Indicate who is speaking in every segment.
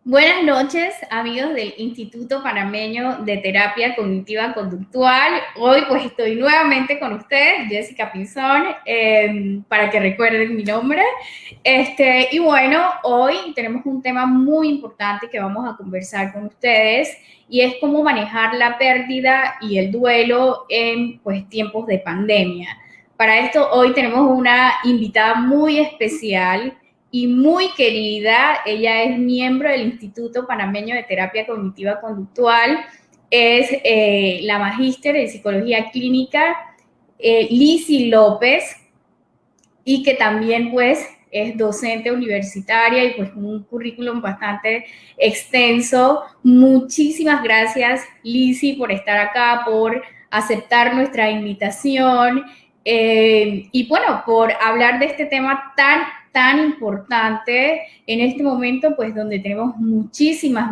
Speaker 1: Buenas noches, amigos del Instituto Panameño de Terapia Cognitiva Conductual. Hoy pues estoy nuevamente con ustedes, Jessica Pinzón, para que recuerden mi nombre. Y bueno, hoy tenemos un tema muy importante que vamos a conversar con ustedes y es cómo manejar la pérdida y el duelo en pues tiempos de pandemia. Para esto hoy tenemos una invitada muy especial y muy querida. Ella es miembro del Instituto Panameño de Terapia Cognitiva Conductual, es la magíster en Psicología Clínica, Lizzy López, y que también pues es docente universitaria y pues un currículum bastante extenso. Muchísimas gracias, Lizzy, por estar acá, por aceptar nuestra invitación y bueno, por hablar de este tema tan importante en este momento, pues donde tenemos muchísimas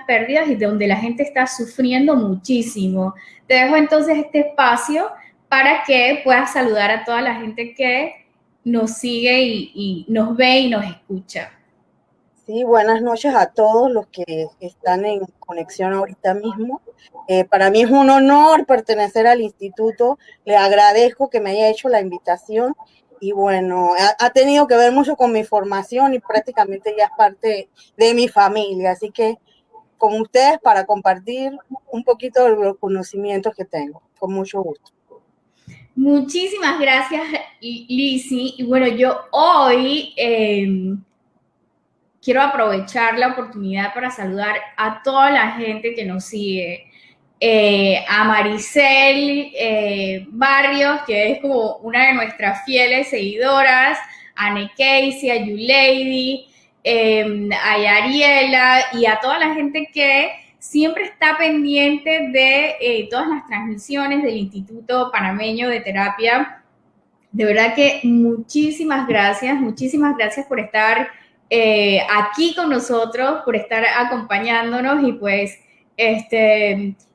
Speaker 1: pérdidas y donde la gente está sufriendo muchísimo. Te dejo entonces este espacio para que puedas saludar a toda la gente que nos sigue y nos ve y nos escucha.
Speaker 2: Sí, buenas noches a todos los que están en conexión ahorita mismo. Para mí es un honor pertenecer al instituto. Le agradezco que me haya hecho la invitación y bueno, ha tenido que ver mucho con mi formación y prácticamente ya es parte de mi familia. Así que con ustedes para compartir un poquito de los conocimientos que tengo, con mucho gusto.
Speaker 1: Muchísimas gracias, Lizzy. Y bueno, yo hoy quiero aprovechar la oportunidad para saludar a toda la gente que nos sigue. A Maricel Barrios, que es como una de nuestras fieles seguidoras, a Casey, a Yulady, a Yariela y a toda la gente que siempre está pendiente de todas las transmisiones del Instituto Panameño de Terapia. De verdad que muchísimas gracias por estar aquí con nosotros, por estar acompañándonos y pues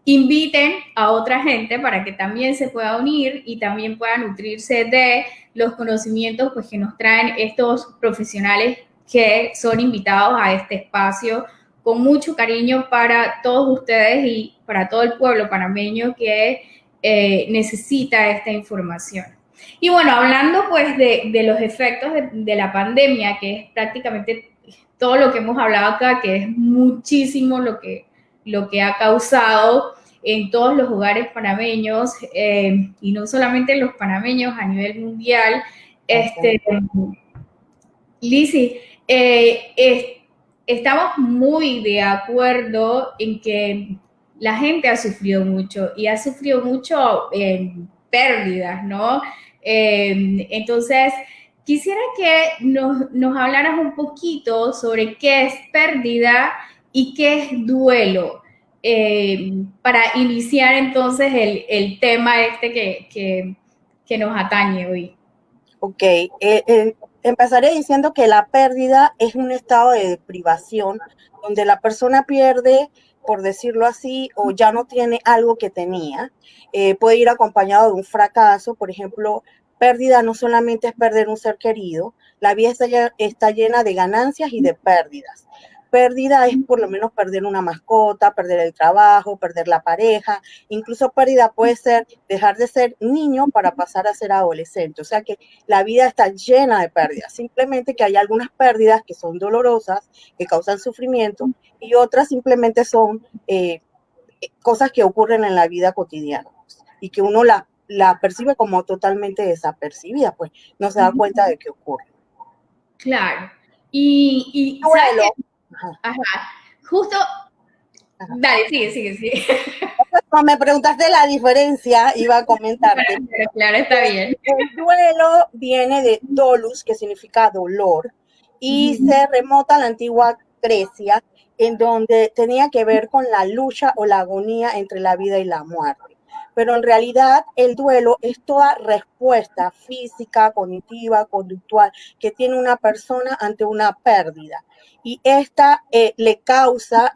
Speaker 1: inviten a otra gente para que también se pueda unir y también pueda nutrirse de los conocimientos pues, que nos traen estos profesionales que son invitados a este espacio con mucho cariño para todos ustedes y para todo el pueblo panameño que necesita esta información. Y bueno, hablando pues de los efectos de la pandemia, que es prácticamente todo lo que hemos hablado acá, que es muchísimo lo que ha causado en todos los hogares panameños, y no solamente en los panameños, a nivel mundial. Este, Lizzy, estamos muy de acuerdo en que la gente ha sufrido mucho y ha sufrido mucho pérdidas, ¿no? Entonces, quisiera que nos hablaras un poquito sobre qué es pérdida y qué es duelo, para iniciar entonces el tema que nos atañe hoy.
Speaker 2: Ok, empezaré diciendo que la pérdida es un estado de privación donde la persona pierde, por decirlo así, o ya no tiene algo que tenía. Puede ir acompañado de un fracaso, por ejemplo, pérdida no solamente es perder un ser querido, la vida está llena de ganancias y de pérdidas. Pérdida es por lo menos perder una mascota, perder el trabajo, perder la pareja. Incluso pérdida puede ser dejar de ser niño para pasar a ser adolescente. O sea que la vida está llena de pérdidas, simplemente que hay algunas pérdidas que son dolorosas, que causan sufrimiento, y otras simplemente son cosas que ocurren en la vida cotidiana y que uno la percibe como totalmente desapercibida, pues no se da cuenta de que ocurre.
Speaker 1: Claro. ¿Sabes qué?
Speaker 2: Duelo. Ajá,
Speaker 1: Ajá. Justo,
Speaker 2: ajá.
Speaker 1: dale, sigue.
Speaker 2: Cuando me preguntaste la diferencia, iba a comentarte.
Speaker 1: Claro, está bien.
Speaker 2: El duelo viene de dolus, que significa dolor, y se remota a la antigua Grecia, en donde tenía que ver con la lucha o la agonía entre la vida y la muerte. Pero en realidad el duelo es toda respuesta física, cognitiva, conductual que tiene una persona ante una pérdida. Y esta le causa,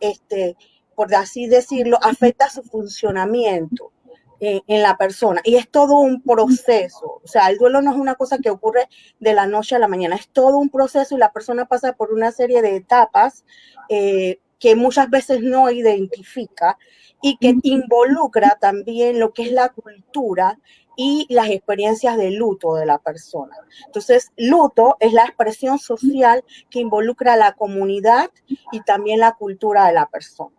Speaker 2: por así decirlo, afecta su funcionamiento. en la persona. Y es todo un proceso. O sea, el duelo no es una cosa que ocurre de la noche a la mañana, es todo un proceso y la persona pasa por una serie de etapas que muchas veces no identifica y que involucra también lo que es la cultura y las experiencias de luto de la persona. Entonces, luto es la expresión social que involucra a la comunidad y también la cultura de la persona.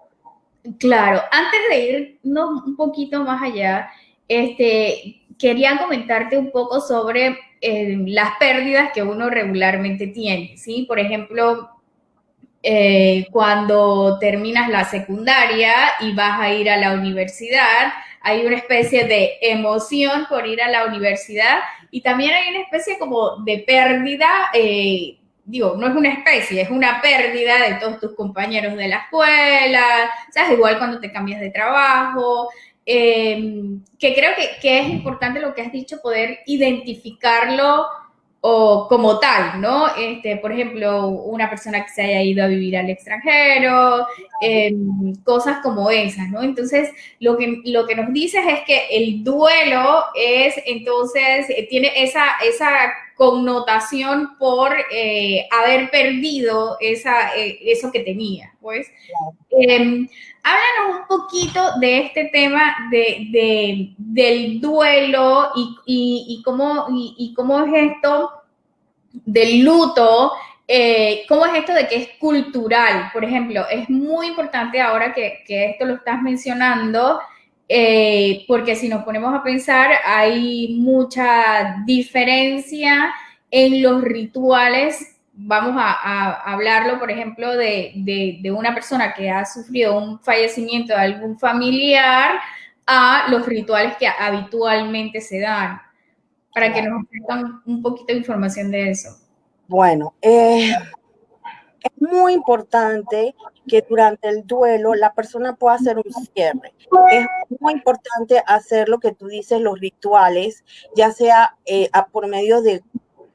Speaker 1: Claro, antes de irnos un poquito más allá, quería comentarte un poco sobre las pérdidas que uno regularmente tiene, ¿sí? Por ejemplo, cuando terminas la secundaria y vas a ir a la universidad, hay una especie de emoción por ir a la universidad y también hay una especie como de pérdida, digo, no es una especie, es una pérdida de todos tus compañeros de la escuela, ¿sabes? Igual cuando te cambias de trabajo, que creo que es importante lo que has dicho, poder identificarlo o como tal, ¿no? Por ejemplo, una persona que se haya ido a vivir al extranjero, cosas como esas, ¿no? Entonces, lo que nos dices es que el duelo es, entonces, tiene esa connotación por haber perdido eso que tenía, pues. Eh, Háblanos un poquito de este tema del duelo y cómo es esto del luto, cómo es esto de que es cultural. Por ejemplo, es muy importante ahora que esto lo estás mencionando, porque si nos ponemos a pensar, hay mucha diferencia en los rituales. Vamos a hablarlo, por ejemplo, de una persona que ha sufrido un fallecimiento de algún familiar a los rituales que habitualmente se dan, para que nos ofrezcan un poquito de información de eso.
Speaker 2: Bueno, es muy importante que durante el duelo la persona pueda hacer un cierre. Es muy importante hacer lo que tú dices, los rituales, ya sea por medio de...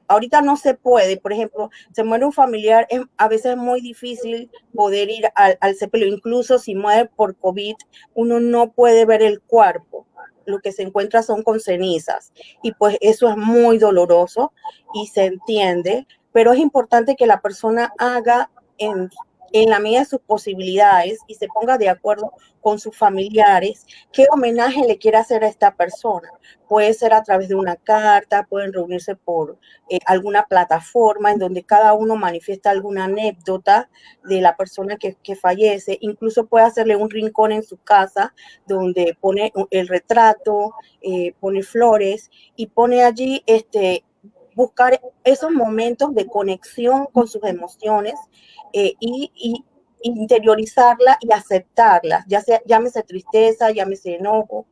Speaker 2: Ahorita no se puede, por ejemplo, se muere un familiar, a veces es muy difícil poder ir al sepelio, incluso si muere por COVID, uno no puede ver el cuerpo, lo que se encuentra son con cenizas, y pues eso es muy doloroso y se entiende, pero es importante que la persona haga en la medida de sus posibilidades y se ponga de acuerdo con sus familiares qué homenaje le quiere hacer a esta persona. Puede ser a través de una carta, pueden reunirse por alguna plataforma en donde cada uno manifiesta alguna anécdota de la persona que fallece, incluso puede hacerle un rincón en su casa donde pone el retrato, pone flores y pone allí buscar esos momentos de conexión con sus emociones y interiorizarla y aceptarla, ya sea, llámese tristeza, llámese enojo,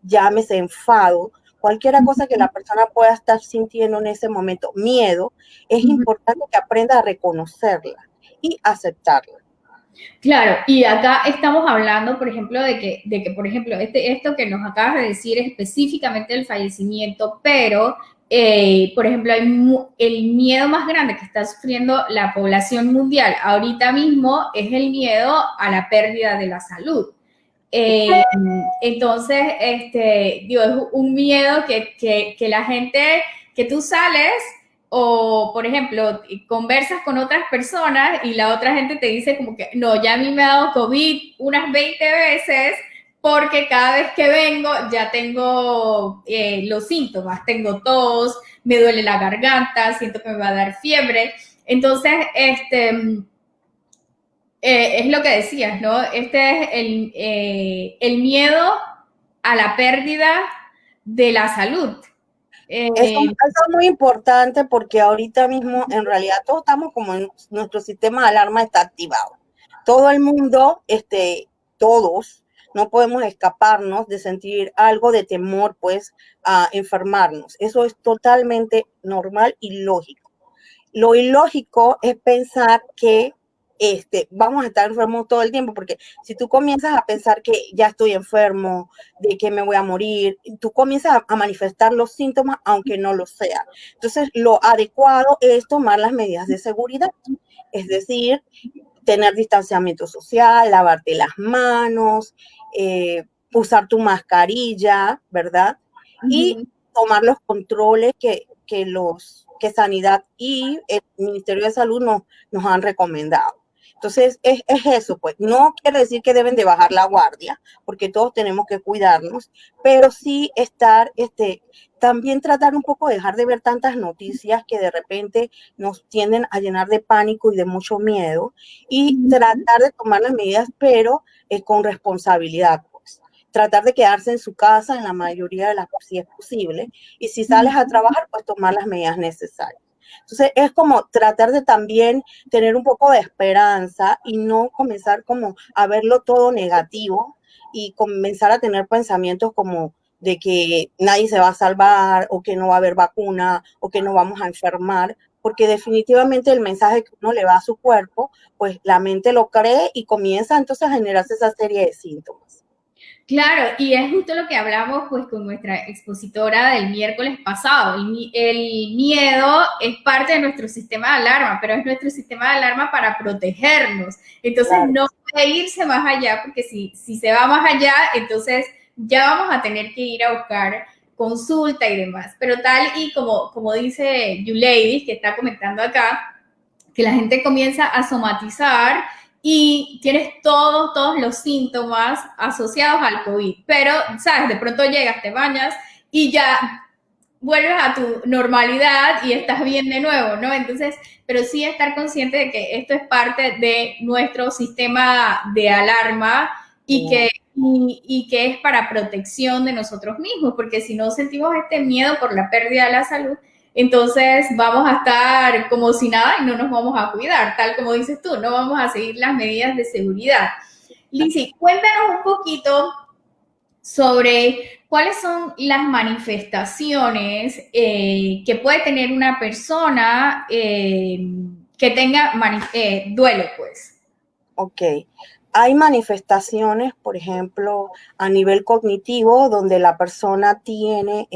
Speaker 2: llámese enfado, cualquier cosa que la persona pueda estar sintiendo en ese momento, miedo, es importante que aprenda a reconocerla y aceptarla.
Speaker 1: Claro, y acá estamos hablando, por ejemplo, de que por ejemplo, esto que nos acabas de decir es específicamente el fallecimiento, pero, por ejemplo, el miedo más grande que está sufriendo la población mundial ahorita mismo es el miedo a la pérdida de la salud. Eh, entonces, digo, es un miedo que la gente, que tú sales o, por ejemplo, conversas con otras personas y la otra gente te dice como que, no, ya a mí me ha dado COVID unas 20 veces porque cada vez que vengo ya tengo los síntomas, tengo tos, me duele la garganta, siento que me va a dar fiebre. Entonces, es lo que decías, ¿no? Este es el miedo a la pérdida de la salud.
Speaker 2: Eso es muy importante porque ahorita mismo en realidad todos estamos como en nuestro sistema de alarma está activado. Todo el mundo, todos, no podemos escaparnos de sentir algo de temor, pues, a enfermarnos. Eso es totalmente normal y lógico. Lo ilógico es pensar que vamos a estar enfermos todo el tiempo, porque si tú comienzas a pensar que ya estoy enfermo, de que me voy a morir, tú comienzas a manifestar los síntomas aunque no lo sea. Entonces, lo adecuado es tomar las medidas de seguridad, es decir, tener distanciamiento social, lavarte las manos, usar tu mascarilla, ¿verdad? Y
Speaker 1: Ujú.
Speaker 2: tomar los controles que Sanidad y el Ministerio de Salud nos han recomendado. Entonces, es eso, pues. No quiere decir que deben de bajar la guardia, porque todos tenemos que cuidarnos, pero sí estar, también tratar un poco de dejar de ver tantas noticias que de repente nos tienden a llenar de pánico y de mucho miedo, y
Speaker 1: Ujú.
Speaker 2: tratar de tomar las medidas, pero con responsabilidad, pues. Tratar de quedarse en su casa en la mayoría de las, si es posible, y si sales a trabajar, pues tomar las medidas necesarias. Entonces es como tratar de también tener un poco de esperanza y no comenzar como a verlo todo negativo y comenzar a tener pensamientos como de que nadie se va a salvar o que no va a haber vacuna o que no vamos a enfermar, porque definitivamente el mensaje que uno le va a su cuerpo, pues la mente lo cree y comienza entonces a generarse esa serie de síntomas.
Speaker 1: Claro, y es justo lo que hablamos pues con nuestra expositora del miércoles pasado. El miedo es parte de nuestro sistema de alarma, pero es nuestro sistema de alarma para protegernos. Entonces
Speaker 2: Claro.
Speaker 1: no puede irse más allá, porque si se va más allá, entonces ya vamos a tener que ir a buscar consulta y demás. Pero tal y como dice Yuleidis, que está comentando acá, que la gente comienza a somatizar y tienes todos los síntomas asociados al COVID. Pero, ¿sabes? De pronto llegas, te bañas y ya vuelves a tu normalidad y estás bien de nuevo, ¿no? Entonces, pero sí estar consciente de que esto es parte de nuestro sistema de alarma y que es para protección de nosotros mismos, porque si no sentimos este miedo por la pérdida de la salud, entonces vamos a estar como si nada y no nos vamos a cuidar, tal como dices tú, no vamos a seguir las medidas de seguridad. Lizzy, cuéntanos un poquito sobre cuáles son las manifestaciones que puede tener una persona que tenga duelo, pues.
Speaker 2: Ok. Hay manifestaciones, por ejemplo, a nivel cognitivo, donde la persona tiene,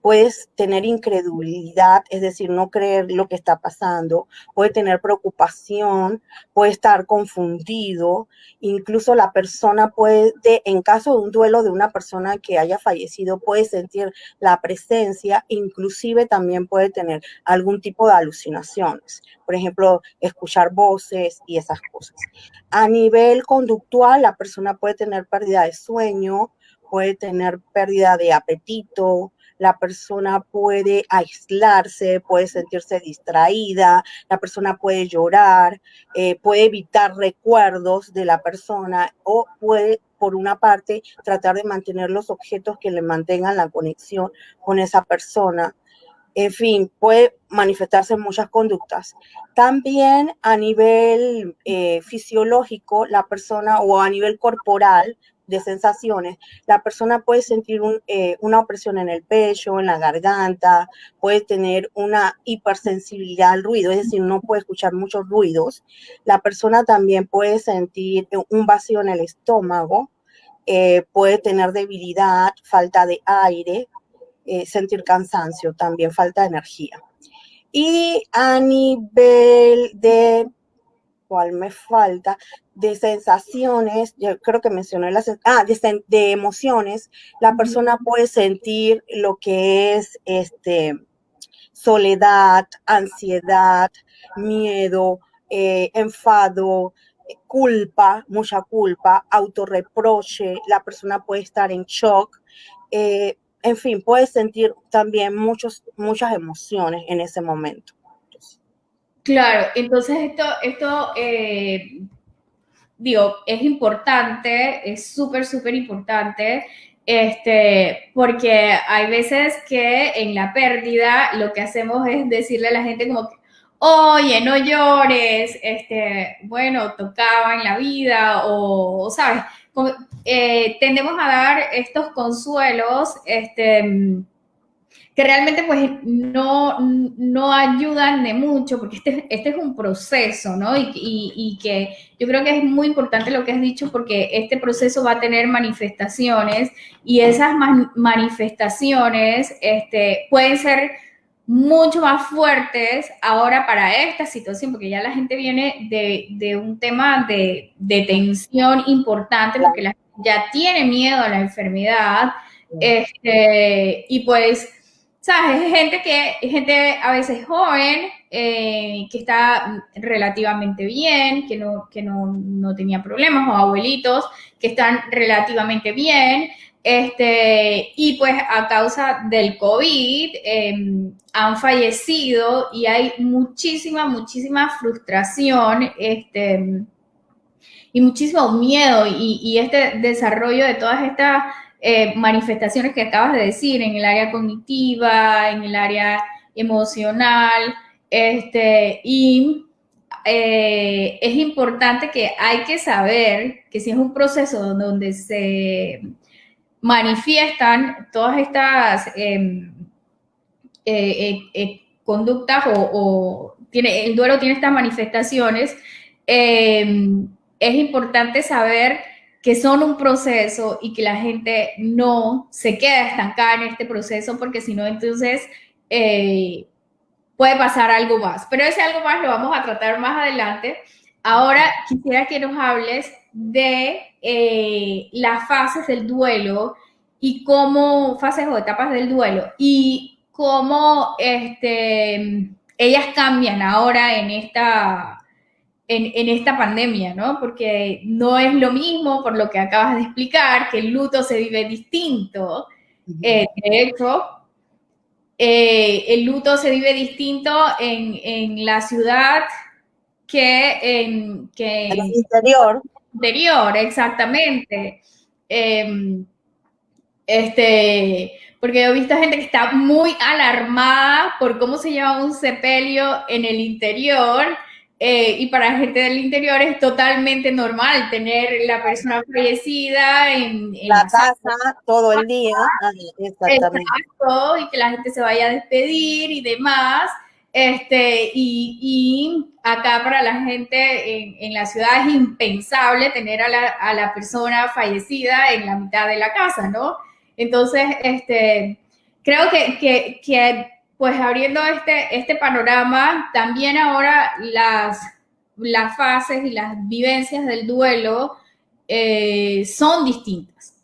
Speaker 2: puedes tener incredulidad, es decir, no creer lo que está pasando, puede tener preocupación, puede estar confundido, incluso la persona puede, en caso de un duelo de una persona que haya fallecido, puede sentir la presencia, inclusive también puede tener algún tipo de alucinaciones, por ejemplo, escuchar voces y esas cosas. A nivel conductual, la persona puede tener pérdida de sueño, puede tener pérdida de apetito, la persona puede aislarse, puede sentirse distraída, la persona puede llorar, puede evitar recuerdos de la persona o puede, por una parte, tratar de mantener los objetos que le mantengan la conexión con esa persona. En fin, puede manifestarse en muchas conductas. También a nivel fisiológico, la persona o a nivel corporal de sensaciones, la persona puede sentir una opresión en el pecho, en la garganta, puede tener una hipersensibilidad al ruido, es decir, no puede escuchar muchos ruidos. La persona también puede sentir un vacío en el estómago, puede tener debilidad, falta de aire, sentir cansancio, también falta de energía. Y a nivel de, ¿cuál me falta? De sensaciones, yo creo que mencioné de emociones, la persona puede sentir lo que es soledad, ansiedad, miedo, enfado, culpa, mucha culpa, autorreproche, la persona puede estar en shock, en fin, puede sentir también muchas emociones en ese momento.
Speaker 1: Claro, entonces esto digo, es importante, es súper importante, porque hay veces que en la pérdida lo que hacemos es decirle a la gente como que, oye, no llores, bueno, tocaba en la vida, ¿sabes? Como, tendemos a dar estos consuelos, que realmente pues no ayudan de mucho, porque este es un proceso, ¿no? Y que yo creo que es muy importante lo que has dicho, porque este proceso va a tener manifestaciones y esas manifestaciones pueden ser mucho más fuertes ahora para esta situación, porque ya la gente viene de un tema de tensión importante, porque la ya tiene miedo a la enfermedad, y pues, ¿sabes? Es gente a veces joven, que está relativamente bien, no tenía problemas, o abuelitos que están relativamente bien, y pues a causa del COVID han fallecido y hay muchísima frustración, y muchísimo miedo y este desarrollo de todas estas manifestaciones que acabas de decir en el área cognitiva, en el área emocional, y es importante que hay que saber que si es un proceso donde se manifiestan todas estas conductas o el duelo tiene estas manifestaciones, es importante saber que son un proceso y que la gente no se queda estancada en este proceso porque si no, entonces puede pasar algo más. Pero ese algo más lo vamos a tratar más adelante. Ahora quisiera que nos hables de las fases del duelo y cómo, fases o etapas del duelo, y cómo ellas cambian ahora en esta pandemia, ¿no? Porque no es lo mismo, por lo que acabas de explicar, que el luto se vive distinto. De hecho, el luto se vive distinto en la ciudad que
Speaker 2: En el
Speaker 1: en
Speaker 2: interior.
Speaker 1: interior, exactamente. Eh, porque he visto gente que está muy alarmada por cómo se lleva un sepelio en el interior, y para gente del interior es totalmente normal tener la persona fallecida en
Speaker 2: La
Speaker 1: la sala.
Speaker 2: casa todo el día. Ajá, exactamente.
Speaker 1: Exacto, y que la gente se vaya a despedir y demás. Y acá para la gente en la ciudad es impensable tener a la persona fallecida en la mitad de la casa, ¿no? Entonces, creo que pues abriendo este panorama, también ahora las fases y las vivencias del duelo son distintas.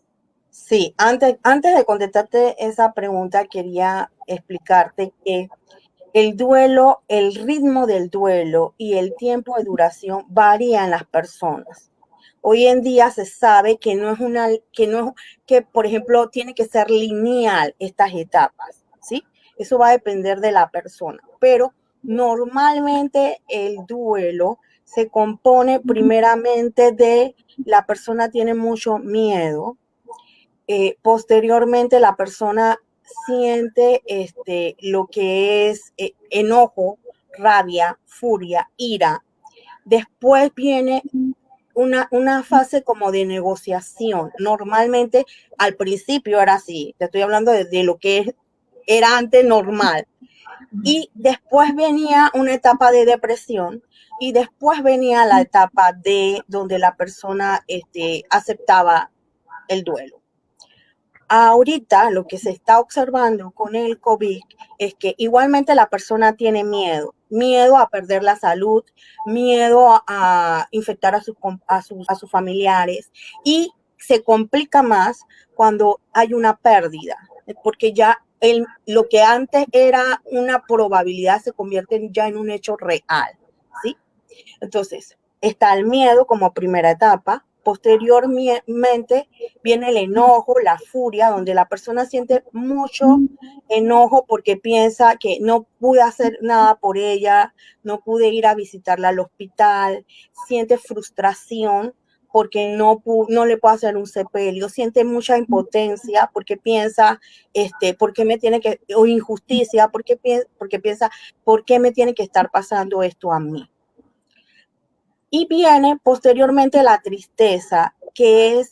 Speaker 2: Sí, antes de contestarte esa pregunta, quería explicarte que el duelo, el ritmo del duelo y el tiempo de duración varía en las personas. Hoy en día se sabe que no es que por ejemplo, tiene que ser lineal estas etapas, ¿sí? Eso va a depender de la persona, pero normalmente el duelo se compone primeramente de la persona tiene mucho miedo, posteriormente la persona siente lo que es enojo, rabia, furia, ira. Después viene una fase como de negociación. Normalmente al principio era así, te estoy hablando de lo que era antes normal. Y después venía una etapa de depresión y después venía la etapa de donde la persona aceptaba el duelo. Ahorita lo que se está observando con el COVID es que igualmente la persona tiene miedo a perder la salud, miedo a infectar a sus familiares, y se complica más cuando hay una pérdida, porque ya lo que antes era una probabilidad se convierte ya en un hecho real, ¿sí? Entonces, está el miedo como primera etapa. Posteriormente viene el enojo, la furia, donde la persona siente mucho enojo porque piensa que no pude hacer nada por ella, no pude ir a visitarla al hospital, siente frustración porque no le puede hacer un sepelio, siente mucha impotencia porque piensa, ¿por qué me tiene que, o injusticia, porque piensa, ¿por qué me tiene que estar pasando esto a mí? Y viene posteriormente la tristeza, que es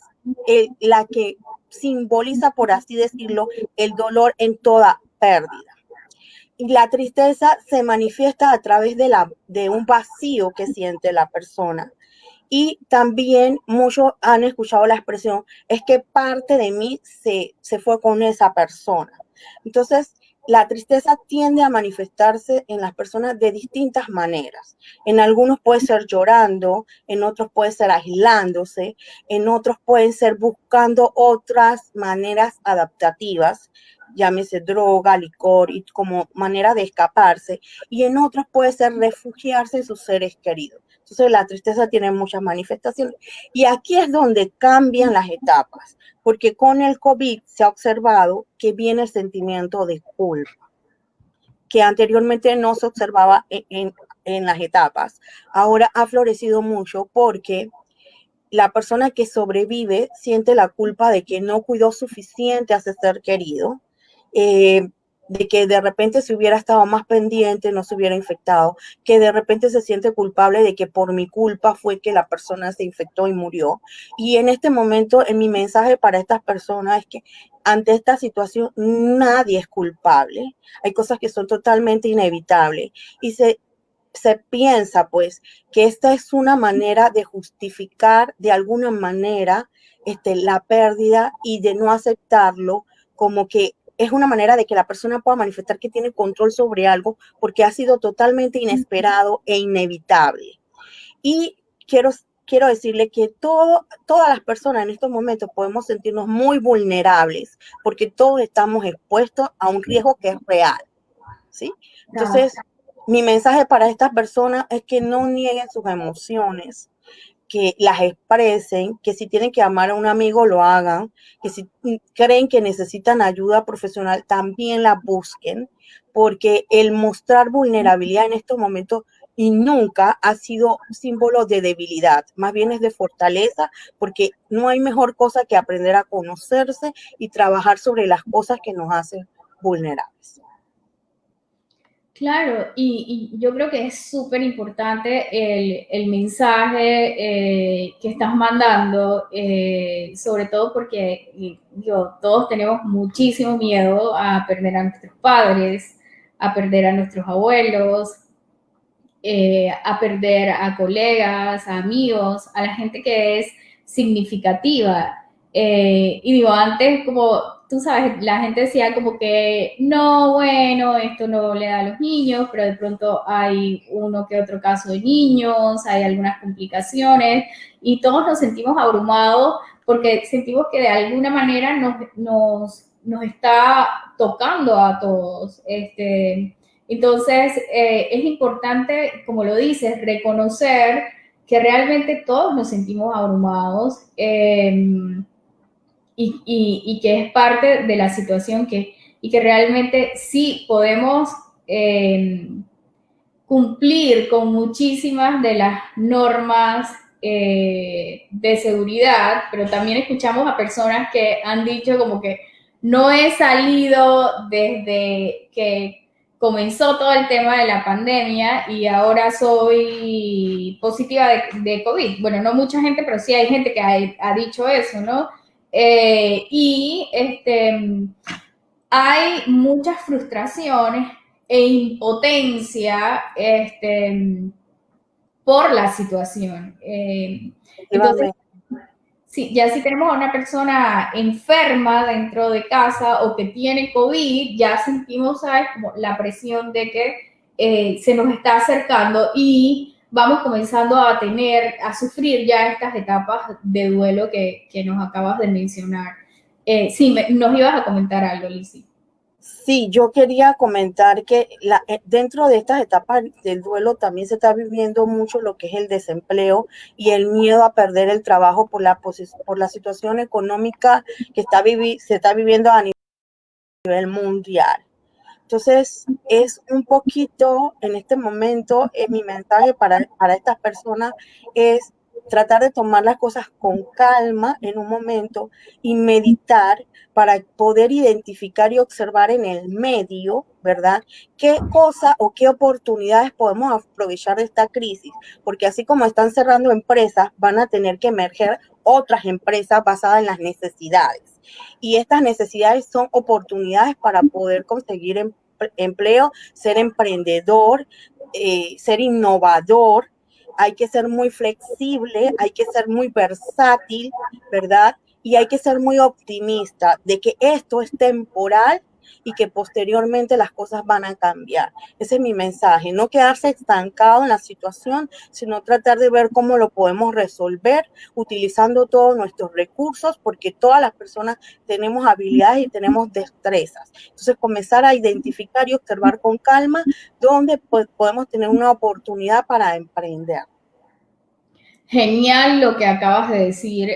Speaker 2: la que simboliza, por así decirlo, el dolor en toda pérdida. Y la tristeza se manifiesta a través de un vacío que siente la persona. Y también muchos han escuchado la expresión, es que parte de mí se fue con esa persona. Entonces, la tristeza tiende a manifestarse en las personas de distintas maneras. En algunos puede ser llorando, en otros puede ser aislándose, en otros pueden ser buscando otras maneras adaptativas, llámese droga, licor, y como manera de escaparse, y en otros puede ser refugiarse en sus seres queridos. Entonces la tristeza tiene muchas manifestaciones. Y aquí es donde cambian las etapas, porque con el COVID se ha observado que viene el sentimiento de culpa, que anteriormente no se observaba en las etapas. Ahora ha florecido mucho porque la persona que sobrevive siente la culpa de que no cuidó suficiente a ese ser querido, eh, de que de repente si hubiera estado más pendiente no se hubiera infectado, que de repente se siente culpable de que por mi culpa fue que la persona se infectó y murió. Y en este momento, en mi mensaje para estas personas es que ante esta situación nadie es culpable. Hay cosas que son totalmente inevitables y se piensa pues que esta es una manera de justificar de alguna manera la pérdida y de no aceptarlo, como que es una manera de que la persona pueda manifestar que tiene control sobre algo porque ha sido totalmente inesperado e inevitable. Y quiero decirle que todas las personas en estos momentos podemos sentirnos muy vulnerables porque todos estamos expuestos a un riesgo que es real, ¿sí? Entonces, mi mensaje para estas personas es que no nieguen sus emociones, que las expresen, que si tienen que amar a un amigo lo hagan, que si creen que necesitan ayuda profesional también la busquen, porque el mostrar vulnerabilidad en estos momentos y nunca ha sido símbolo de debilidad, más bien es de fortaleza, porque no hay mejor cosa que aprender a conocerse y trabajar sobre las cosas que nos hacen vulnerables.
Speaker 1: Claro, y yo creo que es súper importante el mensaje que estás mandando, sobre todo porque todos tenemos muchísimo miedo a perder a nuestros padres, a perder a nuestros abuelos, a perder a colegas, a amigos, a la gente que es significativa. Y digo, antes como, tú sabes, la gente decía como que, no, bueno, esto no le da a los niños, pero de pronto hay uno que otro caso de niños, hay algunas complicaciones y todos nos sentimos abrumados porque sentimos que de alguna manera nos está tocando a todos. Entonces, es importante, como lo dices, reconocer que realmente todos nos sentimos abrumados y que es parte de la situación y que realmente sí podemos cumplir con muchísimas de las normas de seguridad, pero también escuchamos a personas que han dicho como que no he salido desde que comenzó todo el tema de la pandemia y ahora soy positiva de COVID. Bueno, no mucha gente, pero sí hay gente que ha dicho eso, ¿no? Hay muchas frustraciones e impotencia por la situación. Entonces, sí, ya si tenemos a una persona enferma dentro de casa o que tiene COVID, ya sentimos, ¿sabes? Como la presión de que se nos está acercando y vamos comenzando a sufrir ya estas etapas de duelo que nos acabas de mencionar. Sí, nos ibas a comentar algo, Lizzy.
Speaker 2: Sí, yo quería comentar que dentro de estas etapas del duelo también se está viviendo mucho lo que es el desempleo y el miedo a perder el trabajo por la situación económica que se está viviendo a nivel mundial. Entonces, es un poquito, en este momento, mi mensaje para estas personas es tratar de tomar las cosas con calma en un momento y meditar para poder identificar y observar en el medio, ¿verdad? ¿Qué cosa o qué oportunidades podemos aprovechar de esta crisis? Porque así como están cerrando empresas, van a tener que emerger otras empresas basadas en las necesidades. Y estas necesidades son oportunidades para poder conseguir empleo, ser emprendedor, ser innovador. Hay que ser muy flexible, hay que ser muy versátil, ¿verdad? Y hay que ser muy optimista de que esto es temporal y que posteriormente las cosas van a cambiar. Ese es mi mensaje, no quedarse estancado en la situación, sino tratar de ver cómo lo podemos resolver utilizando todos nuestros recursos, porque todas las personas tenemos habilidades y tenemos destrezas. Entonces, comenzar a identificar y observar con calma dónde podemos tener una oportunidad para emprender.
Speaker 1: Genial lo que acabas de decir,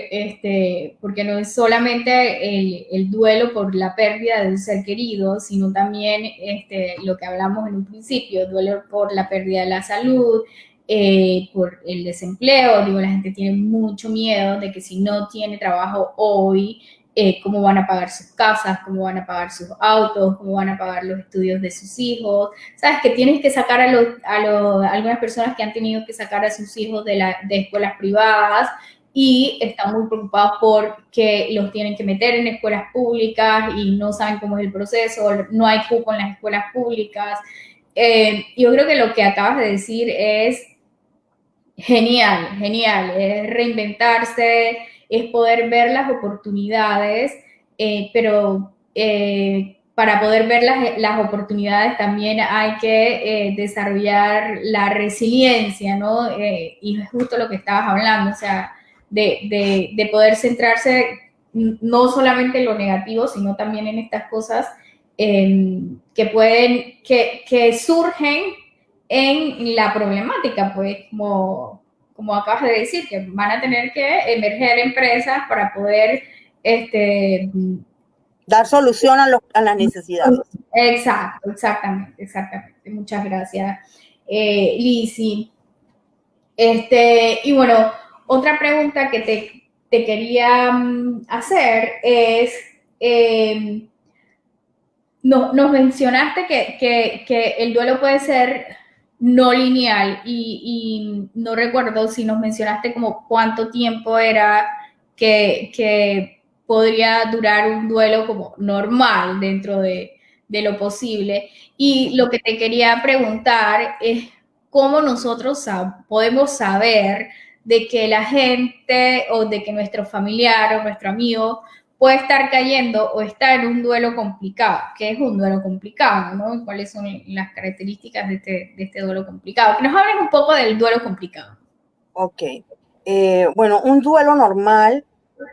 Speaker 1: porque no es solamente el duelo por la pérdida de un ser querido, sino también lo que hablamos en un principio, duelo por la pérdida de la salud, por el desempleo. Digo, la gente tiene mucho miedo de que si no tiene trabajo hoy, cómo van a pagar sus casas, cómo van a pagar sus autos, cómo van a pagar los estudios de sus hijos. Sabes que tienes que sacar a algunas personas que han tenido que sacar a sus hijos de escuelas privadas y están muy preocupados porque los tienen que meter en escuelas públicas y no saben cómo es el proceso, no hay cupo en las escuelas públicas. Yo creo que lo que acabas de decir es genial, genial, es reinventarse, es poder ver las oportunidades, pero para poder ver las oportunidades también hay que desarrollar la resiliencia, ¿no? Y es justo lo que estabas hablando, o sea, de poder centrarse no solamente en lo negativo, sino también en estas cosas que surgen en la problemática, pues como acabas de decir, que van a tener que emerger empresas para poder
Speaker 2: dar solución a las necesidades.
Speaker 1: Exacto, exactamente, exactamente. Muchas gracias, Lizzy. Y bueno, otra pregunta que te quería hacer es, nos mencionaste que el duelo puede ser no lineal y no recuerdo si nos mencionaste como cuánto tiempo era que podría durar un duelo como normal dentro de lo posible. Y lo que te quería preguntar es cómo nosotros podemos saber de que la gente o de que nuestro familiar o nuestro amigo puede estar cayendo o está en un duelo complicado. ¿Qué es un duelo complicado? ¿No? ¿Cuáles son las características de este duelo complicado? Que nos hables un poco del duelo complicado.
Speaker 2: Ok. Bueno, un duelo normal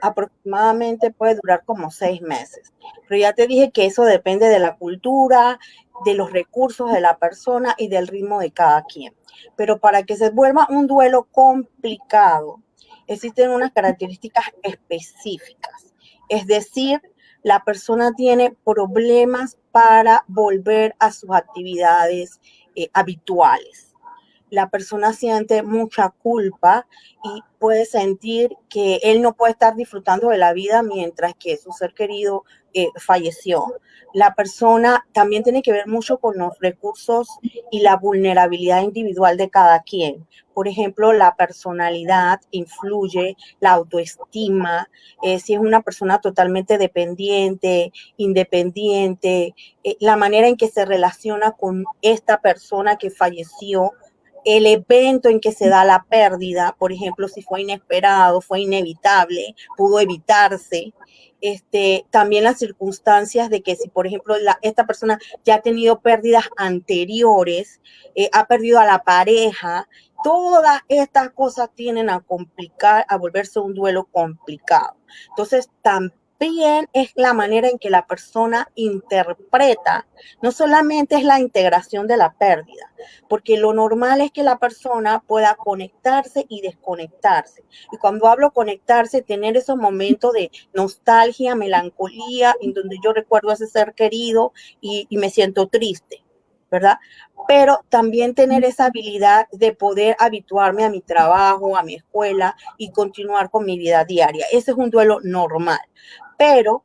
Speaker 2: aproximadamente puede durar como 6 meses, pero ya te dije que eso depende de la cultura, de los recursos de la persona y del ritmo de cada quien. Pero para que se vuelva un duelo complicado, existen unas características específicas. Es decir, la persona tiene problemas para volver a sus actividades habituales. La persona siente mucha culpa y puede sentir que él no puede estar disfrutando de la vida mientras que su ser querido falleció. La persona también tiene que ver mucho con los recursos y la vulnerabilidad individual de cada quien. Por ejemplo, la personalidad influye, la autoestima, si es una persona totalmente dependiente, independiente, la manera en que se relaciona con esta persona que falleció, el evento en que se da la pérdida, por ejemplo, si fue inesperado, fue inevitable, pudo evitarse. También las circunstancias de que si, por ejemplo, esta persona ya ha tenido pérdidas anteriores, ha perdido a la pareja, todas estas cosas tienden a complicar, a volverse un duelo complicado. Entonces, también es la manera en que la persona interpreta, no solamente es la integración de la pérdida, porque lo normal es que la persona pueda conectarse y desconectarse. Y cuando hablo conectarse, tener esos momentos de nostalgia, melancolía, en donde yo recuerdo a ese ser querido y me siento triste, ¿verdad? Pero también tener esa habilidad de poder habituarme a mi trabajo, a mi escuela y continuar con mi vida diaria. Ese es un duelo normal. Pero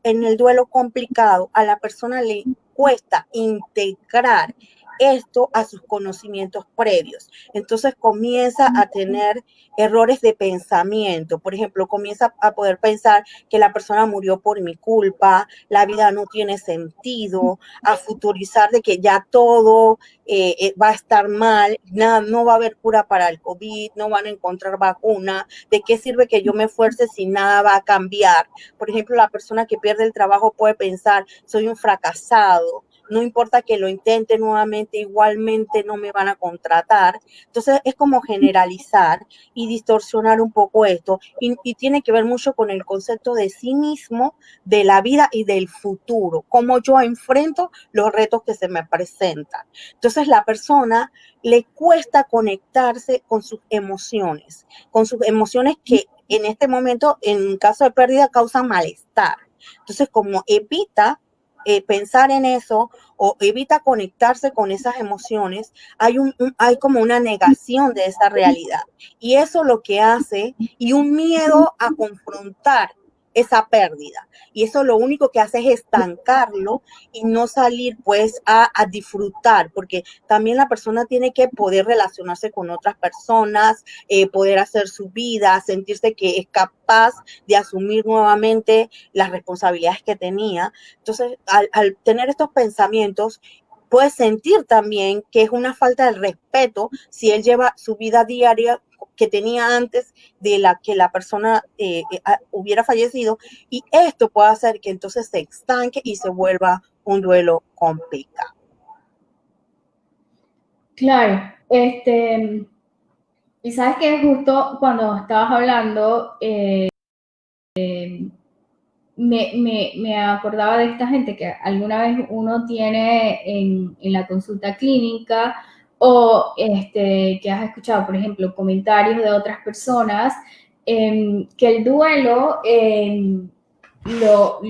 Speaker 2: en el duelo complicado, a la persona le cuesta integrar esto a sus conocimientos previos. Entonces comienza a tener errores de pensamiento. Por ejemplo, comienza a poder pensar que la persona murió por mi culpa, la vida no tiene sentido, a futurizar de que ya todo va a estar mal, nada, no va a haber cura para el COVID, no van a encontrar vacuna, ¿de qué sirve que yo me esfuerce si nada va a cambiar? Por ejemplo, la persona que pierde el trabajo puede pensar, soy un fracasado, no importa que lo intente nuevamente, igualmente no me van a contratar. Entonces es como generalizar y distorsionar un poco esto y tiene que ver mucho con el concepto de sí mismo, de la vida y del futuro, cómo yo enfrento los retos que se me presentan. Entonces la persona le cuesta conectarse con sus emociones que en este momento, en caso de pérdida, causan malestar. Entonces, como evita pensar en eso o evita conectarse con esas emociones, hay como una negación de esa realidad. Y eso lo que hace, y un miedo a confrontar esa pérdida. Y eso lo único que hace es estancarlo y no salir pues a disfrutar, porque también la persona tiene que poder relacionarse con otras personas, poder hacer su vida, sentirse que es capaz de asumir nuevamente las responsabilidades que tenía. Entonces, al tener estos pensamientos, puede sentir también que es una falta de respeto si él lleva su vida diaria que tenía antes de la que la persona hubiera fallecido, y esto puede hacer que entonces se estanque y se vuelva un duelo complicado.
Speaker 1: Claro, y sabes que justo cuando estabas hablando, me acordaba de esta gente que alguna vez uno tiene en la consulta clínica o que has escuchado, por ejemplo, comentarios de otras personas, que el duelo, lo,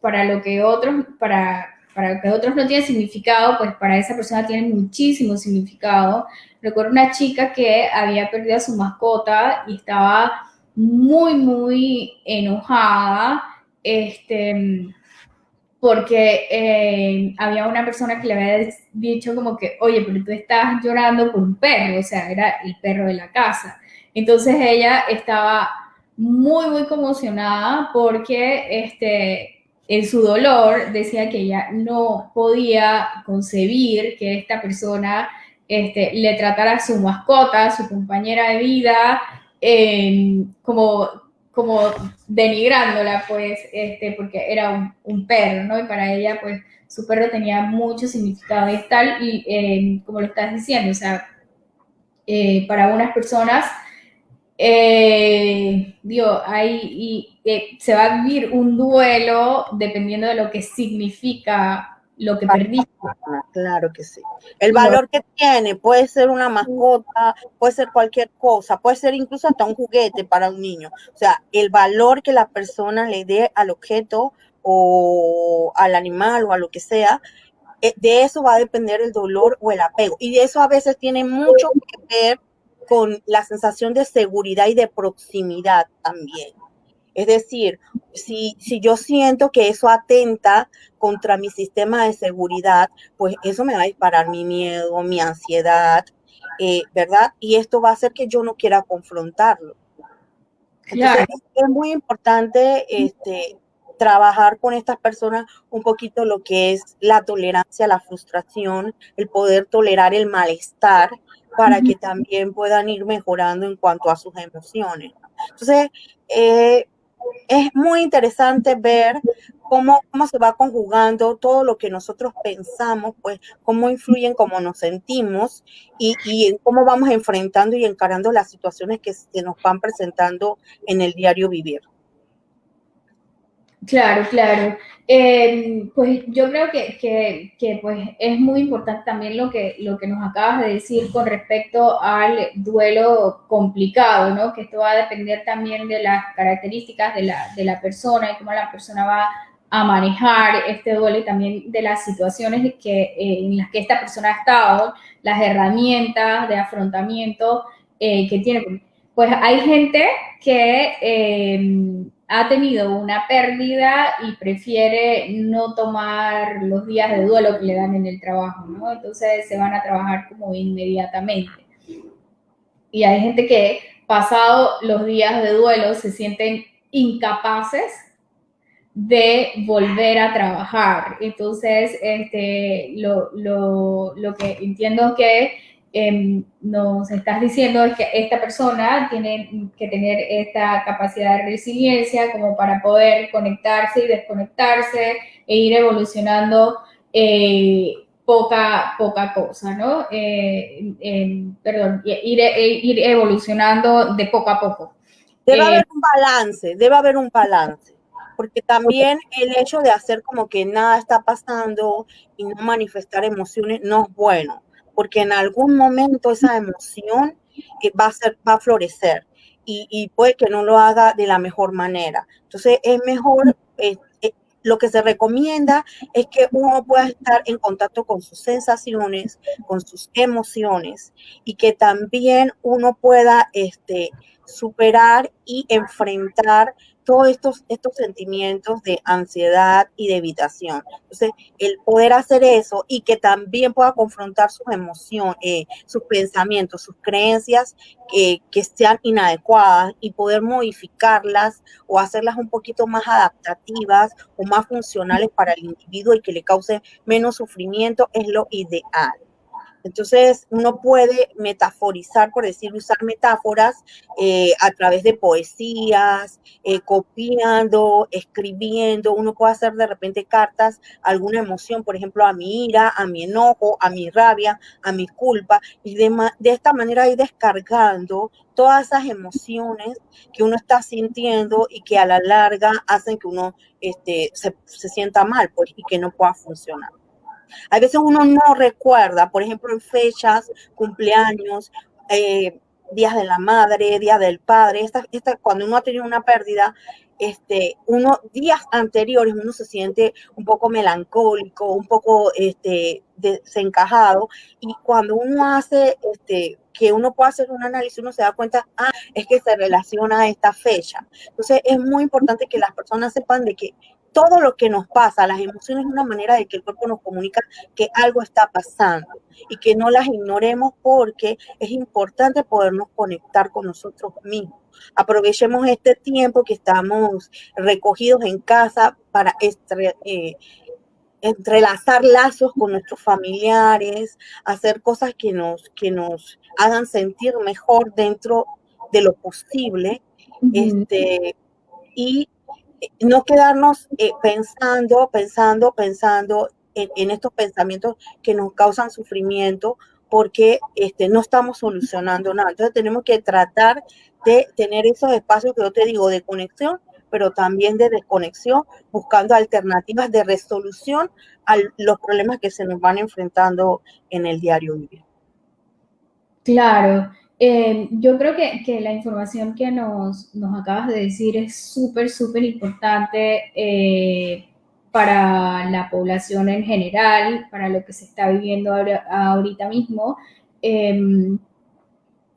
Speaker 1: para lo que otros, para lo que otros no tiene significado, pues para esa persona tiene muchísimo significado. Recuerdo una chica que había perdido a su mascota y estaba muy, muy enojada, porque había una persona que le había dicho como que, oye, pero tú estás llorando por un perro, o sea, era el perro de la casa. Entonces ella estaba muy, muy conmocionada porque en su dolor decía que ella no podía concebir que esta persona le tratara a su mascota, su compañera de vida, como denigrándola, pues, porque era un perro, ¿no? Y para ella, pues, su perro tenía mucho significado y es tal, y como lo estás diciendo, o sea, para unas personas, digo, se va a vivir un duelo dependiendo de lo que significa lo que perdiste.
Speaker 2: Claro que sí. El valor que tiene puede ser una mascota, puede ser cualquier cosa, puede ser incluso hasta un juguete para un niño. O sea, el valor que la persona le dé al objeto o al animal o a lo que sea, de eso va a depender el dolor o el apego. Y de eso a veces tiene mucho que ver con la sensación de seguridad y de proximidad también. Es decir, si yo siento que eso atenta contra mi sistema de seguridad, pues eso me va a disparar mi miedo, mi ansiedad, ¿verdad? Y esto va a hacer que yo no quiera confrontarlo. Entonces,
Speaker 1: Claro,
Speaker 2: es muy importante trabajar con estas personas un poquito lo que es la tolerancia a la frustración, el poder tolerar el malestar para que también puedan ir mejorando en cuanto a sus emociones. Entonces, eh, es muy interesante ver cómo se va conjugando todo lo que nosotros pensamos, pues cómo influyen, cómo nos sentimos y en cómo vamos enfrentando y encarando las situaciones que se nos van presentando en el diario vivir.
Speaker 1: claro, claro. Pues yo creo que pues es muy importante también lo que nos acabas de decir con respecto al duelo complicado, ¿no? Que esto va a depender también de las características de la persona y cómo la persona va a manejar este duelo y también de las situaciones en las que esta persona ha estado, las herramientas de afrontamiento que tiene. Pues hay gente que ha tenido una pérdida y prefiere no tomar los días de duelo que le dan en el trabajo, ¿no? Entonces se van a trabajar como inmediatamente. Y hay gente que, pasado los días de duelo, se sienten incapaces de volver a trabajar. Entonces, lo que entiendo que nos estás diciendo es que esta persona tiene que tener esta capacidad de resiliencia como para poder conectarse y desconectarse e ir evolucionando poca cosa, ¿no? Perdón, ir evolucionando de poco a poco.
Speaker 2: Debe haber un balance, porque también el hecho de hacer como que nada está pasando y no manifestar emociones no es bueno, porque en algún momento esa emoción va a florecer y puede que no lo haga de la mejor manera. Entonces es mejor, lo que se recomienda es que uno pueda estar en contacto con sus sensaciones, con sus emociones y que también uno pueda superar y enfrentar todos estos sentimientos de ansiedad y de evitación. Entonces, el poder hacer eso y que también pueda confrontar sus emociones, sus pensamientos, sus creencias que sean inadecuadas y poder modificarlas o hacerlas un poquito más adaptativas o más funcionales para el individuo y que le cause menos sufrimiento es lo ideal. Entonces, uno puede metaforizar, por decir, usar metáforas a través de poesías, copiando, escribiendo. Uno puede hacer de repente cartas a alguna emoción, por ejemplo, a mi ira, a mi enojo, a mi rabia, a mi culpa, y de esta manera ir descargando todas esas emociones que uno está sintiendo y que a la larga hacen que uno se sienta mal, pues, y que no pueda funcionar. A veces uno no recuerda, por ejemplo, en fechas, cumpleaños, días de la madre, día del padre, cuando uno ha tenido una pérdida, uno días anteriores uno se siente un poco melancólico, un poco desencajado, y cuando uno hace que uno puede hacer un análisis, uno se da cuenta, es que se relaciona a esta fecha. Entonces es muy importante que las personas sepan de que todo lo que nos pasa, las emociones es una manera de que el cuerpo nos comunica que algo está pasando y que no las ignoremos porque es importante podernos conectar con nosotros mismos. Aprovechemos este tiempo que estamos recogidos en casa para entrelazar lazos con nuestros familiares, hacer cosas que nos hagan sentir mejor dentro de lo posible, y no quedarnos pensando en estos pensamientos que nos causan sufrimiento porque no estamos solucionando nada. Entonces tenemos que tratar de tener esos espacios que yo te digo de conexión, pero también de desconexión, buscando alternativas de resolución a los problemas que se nos van enfrentando en el diario vivir.
Speaker 1: Claro, yo creo que la información que nos acabas de decir es súper importante para la población en general, para lo que se está viviendo ahorita mismo.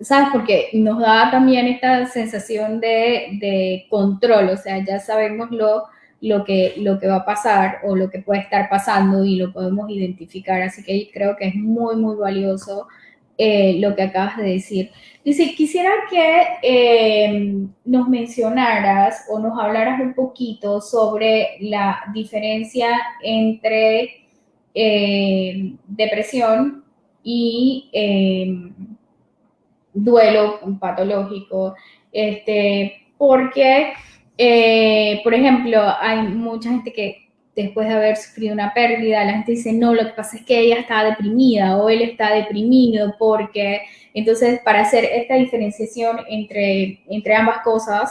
Speaker 1: ¿Sabes? Porque nos da también esta sensación de control, o sea, ya sabemos lo que va a pasar o lo que puede estar pasando y lo podemos identificar, así que creo que es muy valioso lo que acabas de decir. Dice, quisiera que nos mencionaras o nos hablaras un poquito sobre la diferencia entre depresión y duelo patológico, porque, por ejemplo, hay mucha gente que después de haber sufrido una pérdida, la gente dice, no, lo que pasa es que ella está deprimida o él está deprimido porque, entonces, para hacer esta diferenciación entre ambas cosas,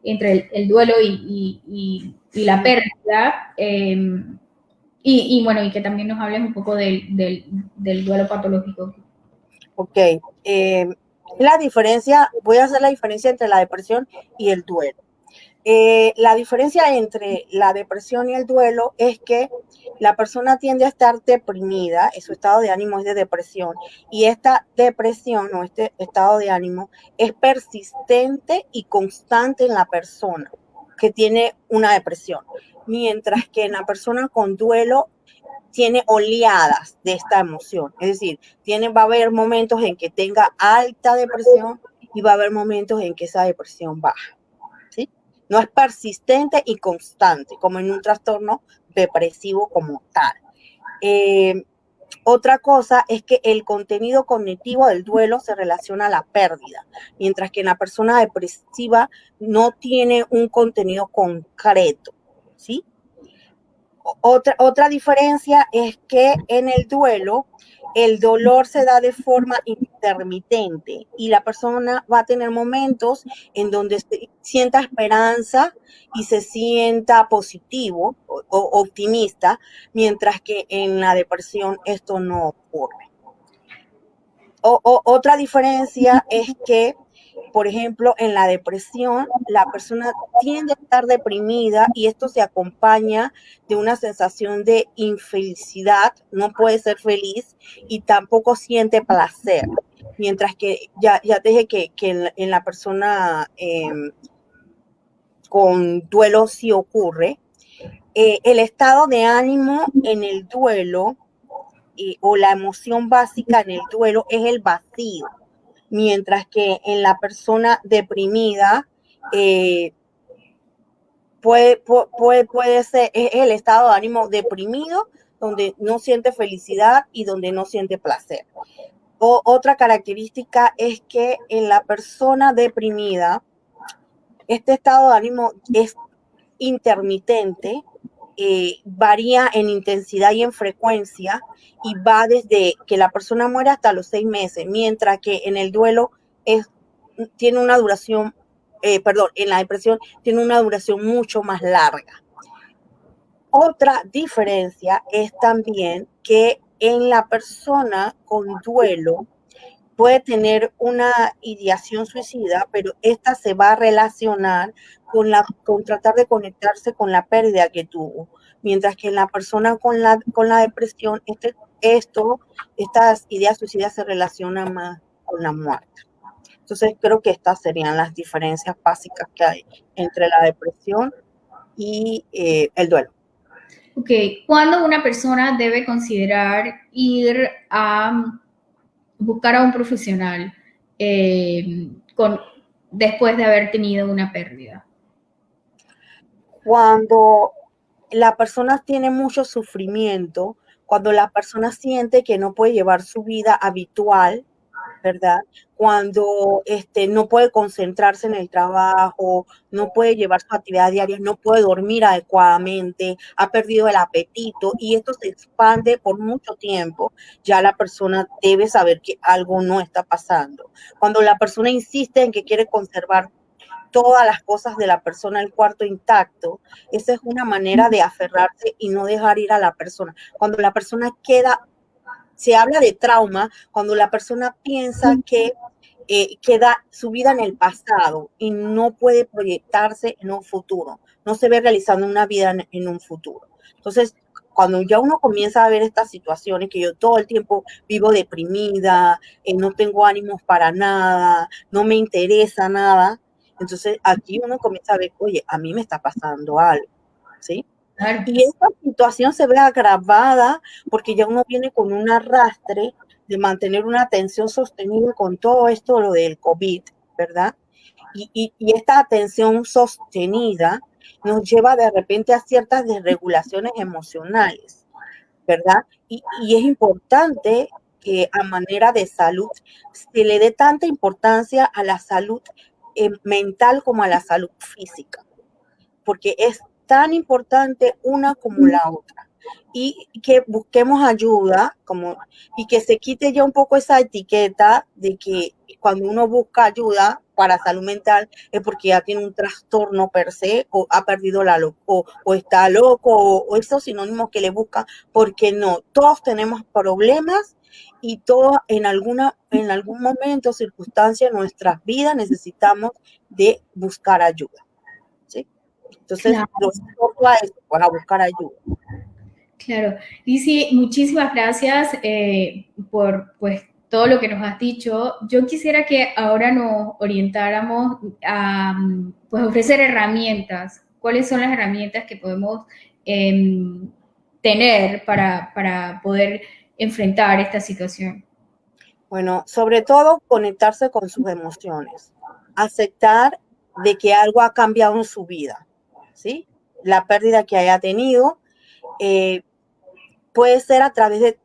Speaker 1: entre el duelo y la pérdida, bueno, y que también nos hables un poco del duelo patológico.
Speaker 2: Ok, la diferencia, voy a hacer la diferencia entre la depresión y el duelo. La diferencia entre la depresión y el duelo es que la persona tiende a estar deprimida, su estado de ánimo es de depresión, y esta depresión o este estado de ánimo es persistente y constante en la persona. ¿Ok? que tiene una depresión, mientras que en la persona con duelo tiene oleadas de esta emoción, es decir, va a haber momentos en que tenga alta depresión y va a haber momentos en que esa depresión baja, ¿sí? No es persistente y constante, como en un trastorno depresivo como tal. Otra cosa es que el contenido cognitivo del duelo se relaciona a la pérdida, mientras que en la persona depresiva no tiene un contenido concreto, ¿sí? Otra diferencia es que en el duelo el dolor se da de forma intermitente y la persona va a tener momentos en donde sienta esperanza y se sienta positivo o optimista, mientras que en la depresión esto no ocurre. Otra diferencia es que, por ejemplo, en la depresión, la persona tiende a estar deprimida y esto se acompaña de una sensación de infelicidad, no puede ser feliz y tampoco siente placer. Mientras que ya te dije que en la persona con duelo sí ocurre. El estado de ánimo en el duelo o la emoción básica en el duelo es el vacío, mientras que en la persona deprimida puede ser el estado de ánimo deprimido, donde no siente felicidad y donde no siente placer. Otra característica es que en la persona deprimida, este estado de ánimo es intermitente, varía en intensidad y en frecuencia y va desde que la persona muere hasta los 6 meses, mientras que en el duelo tiene una duración, en la depresión tiene una duración mucho más larga. Otra diferencia es también que en la persona con duelo puede tener una ideación suicida, pero esta se va a relacionar con tratar de conectarse con la pérdida que tuvo, mientras que en la persona con la depresión, estas ideas suicidas se relacionan más con la muerte. Entonces creo que estas serían las diferencias básicas que hay entre la depresión y el duelo.
Speaker 1: Ok, ¿cuándo una persona debe considerar ir a buscar a un profesional después de haber tenido una pérdida?
Speaker 2: Cuando la persona tiene mucho sufrimiento, cuando la persona siente que no puede llevar su vida habitual, ¿verdad? Cuando no puede concentrarse en el trabajo, no puede llevar sus actividades diarias, no puede dormir adecuadamente, ha perdido el apetito y esto se expande por mucho tiempo, ya la persona debe saber que algo no está pasando. Cuando la persona insiste en que quiere conservar todas las cosas de la persona, el cuarto intacto, esa es una manera de aferrarse y no dejar ir a la persona. Cuando la persona se habla de trauma, cuando la persona piensa que queda su vida en el pasado y no puede proyectarse en un futuro, no se ve realizando una vida en un futuro. Entonces, cuando ya uno comienza a ver estas situaciones, que yo todo el tiempo vivo deprimida, no tengo ánimos para nada, no me interesa nada, entonces aquí uno comienza a ver, oye, a mí me está pasando algo, ¿sí?
Speaker 1: Claro.
Speaker 2: Y esta situación se ve agravada porque ya uno viene con un arrastre de mantener una atención sostenida con todo esto, lo del COVID, ¿verdad? Y esta atención sostenida nos lleva de repente a ciertas desregulaciones emocionales, ¿verdad? Y es importante que a manera de salud se le dé tanta importancia a la salud mental como a la salud física, porque es tan importante una como la otra. Y que busquemos ayuda y que se quite ya un poco esa etiqueta de que cuando uno busca ayuda para salud mental es porque ya tiene un trastorno per se o ha perdido o está loco o esos sinónimos que le buscan, porque no, todos tenemos problemas y todos en algún momento, circunstancia de nuestras vidas necesitamos de buscar ayuda. Entonces,
Speaker 1: Claro.
Speaker 2: los exhorto a eso, pues, a buscar ayuda.
Speaker 1: Claro. Lizzy, muchísimas gracias por pues, todo lo que nos has dicho. Yo quisiera que ahora nos orientáramos a pues, ofrecer herramientas ¿Cuáles son las herramientas que podemos tener para poder enfrentar esta situación?
Speaker 2: Bueno, sobre todo conectarse con sus emociones, aceptar de que algo ha cambiado en su vida, ¿sí? La pérdida que haya tenido eh, puede ser a través de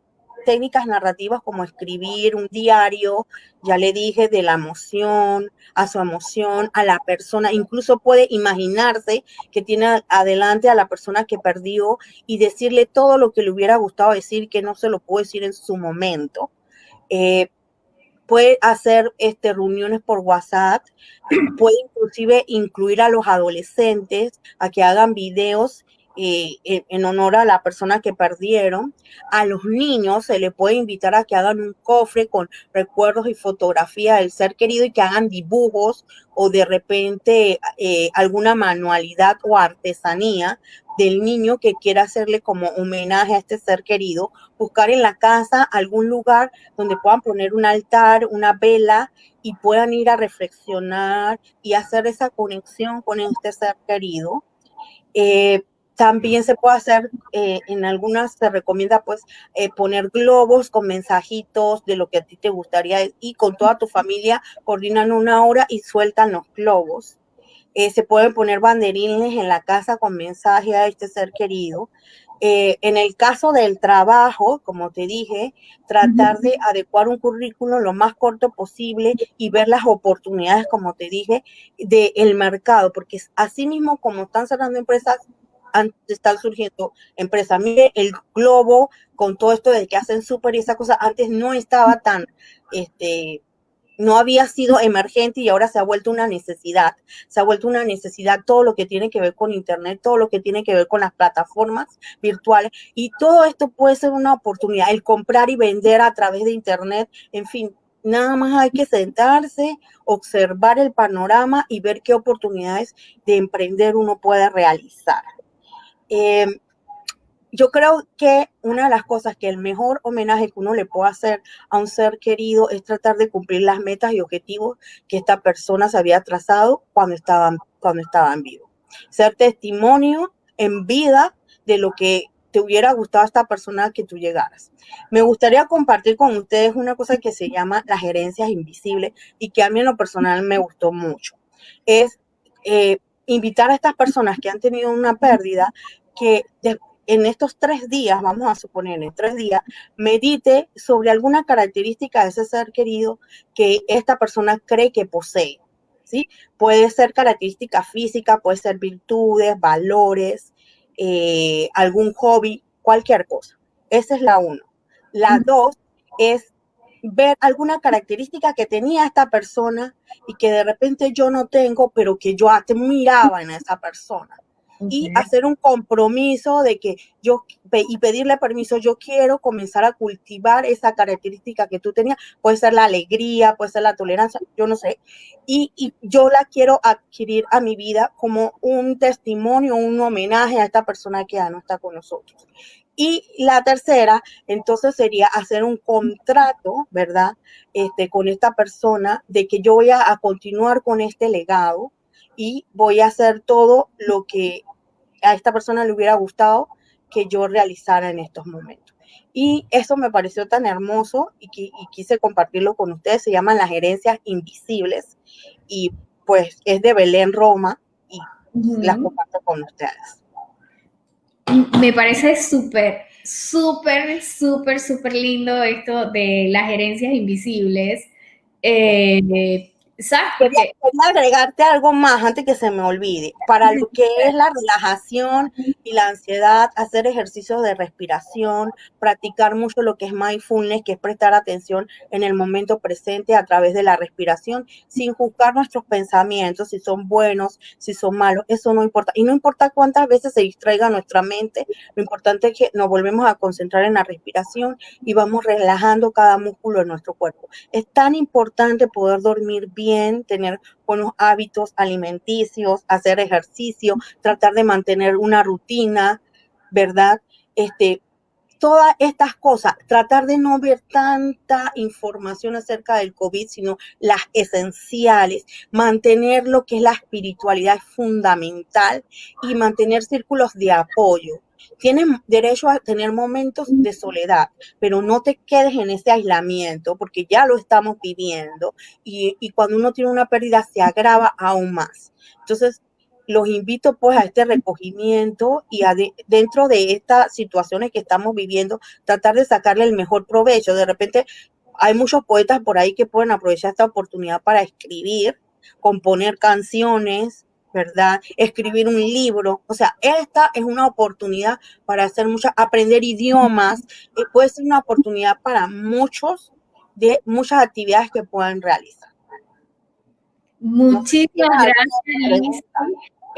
Speaker 2: técnicas narrativas como escribir un diario, ya le dije, de la emoción, a su emoción, a la persona, incluso puede imaginarse que tiene adelante a la persona que perdió y decirle todo lo que le hubiera gustado decir, que no se lo pudo decir en su momento. Eh, Puede hacer reuniones por WhatsApp, puede inclusive incluir a los adolescentes a que hagan videos en honor a la persona que perdieron. A los niños se le puede invitar a que hagan un cofre con recuerdos y fotografías del ser querido y que hagan dibujos o de repente alguna manualidad o artesanía del niño que quiera hacerle como homenaje a este ser querido, buscar en la casa algún lugar donde puedan poner un altar, una vela y puedan ir a reflexionar y hacer esa conexión con este ser querido. Eh, También se puede hacer, en algunas se recomienda pues poner globos con mensajitos de lo que a ti te gustaría y con toda tu familia coordinan una hora y sueltan los globos. Se pueden poner banderines en la casa con mensaje a este ser querido. En el caso del trabajo, como te dije, tratar de adecuar un currículum lo más corto posible y ver las oportunidades, como te dije, del mercado, porque así mismo como están cerrando empresas, están surgiendo empresas. Mire, el globo, con todo esto de que hacen súper y esa cosa, antes no estaba tan, no había sido emergente y ahora se ha vuelto una necesidad. Se ha vuelto una necesidad todo lo que tiene que ver con Internet, todo lo que tiene que ver con las plataformas virtuales y todo esto puede ser una oportunidad, el comprar y vender a través de Internet, en fin. Nada más hay que sentarse, observar el panorama y ver qué oportunidades de emprender uno puede realizar. Eh, yo creo que una de las cosas que el mejor homenaje que uno le puede hacer a un ser querido es tratar de cumplir las metas y objetivos que esta persona se había trazado cuando estaban vivos. Ser testimonio en vida de lo que te hubiera gustado a esta persona que tú llegaras. Me gustaría compartir con ustedes una cosa que se llama las herencias invisibles y que a mí en lo personal me gustó mucho. Es invitar a estas personas que han tenido una pérdida que en estos 3 días, vamos a suponer, en 3 días, medite sobre alguna característica de ese ser querido que esta persona cree que posee, ¿sí? Puede ser característica física, puede ser virtudes, valores, algún hobby, cualquier cosa. Esa es la uno. La dos es ver alguna característica que tenía esta persona y que de repente yo no tengo, pero que yo admiraba en esa persona y
Speaker 1: Okay.
Speaker 2: hacer un compromiso de que y pedirle permiso, yo quiero comenzar a cultivar esa característica que tú tenías, puede ser la alegría, puede ser la tolerancia, yo no sé, y yo la quiero adquirir a mi vida como un testimonio, un homenaje a esta persona que ya no está con nosotros. Y la tercera, entonces, sería hacer un contrato, ¿verdad? Con esta persona de que yo voy a continuar con este legado y voy a hacer todo lo que a esta persona le hubiera gustado que yo realizara en estos momentos. Y eso me pareció tan hermoso y quise compartirlo con ustedes. Se llaman las herencias invisibles y pues es de Belén Roma y las comparto con ustedes.
Speaker 1: Me parece súper, súper, súper, súper lindo esto de las herencias invisibles. ¿Sabes?
Speaker 2: Quería,
Speaker 1: Porque
Speaker 2: quería agregarte algo más antes que se me olvide. Para lo que es la relajación y la ansiedad, hacer ejercicios de respiración, practicar mucho lo que es mindfulness, que es prestar atención en el momento presente a través de la respiración, sin juzgar nuestros pensamientos, si son buenos, si son malos, eso no importa. Y no importa cuántas veces se distraiga nuestra mente, lo importante es que nos volvemos a concentrar en la respiración y vamos relajando cada músculo de nuestro cuerpo. Es tan importante poder dormir bien, tener buenos hábitos alimenticios, hacer ejercicio, tratar de mantener una rutina, ¿verdad? todas estas cosas, tratar de no ver tanta información acerca del COVID, sino las esenciales, mantener lo que es la espiritualidad es fundamental y mantener círculos de apoyo. Tienen derecho a tener momentos de soledad, pero no te quedes en ese aislamiento porque ya lo estamos viviendo y cuando uno tiene una pérdida se agrava aún más. Entonces, los invito pues a este recogimiento y dentro de estas situaciones que estamos viviendo, tratar de sacarle el mejor provecho. De repente hay muchos poetas por ahí que pueden aprovechar esta oportunidad para escribir, componer canciones, ¿verdad? Escribir un libro. O sea, esta es una oportunidad para hacer aprender idiomas. Puede ser una oportunidad para muchas actividades que puedan realizar. No sé si
Speaker 1: Muchísimas gracias, Liz.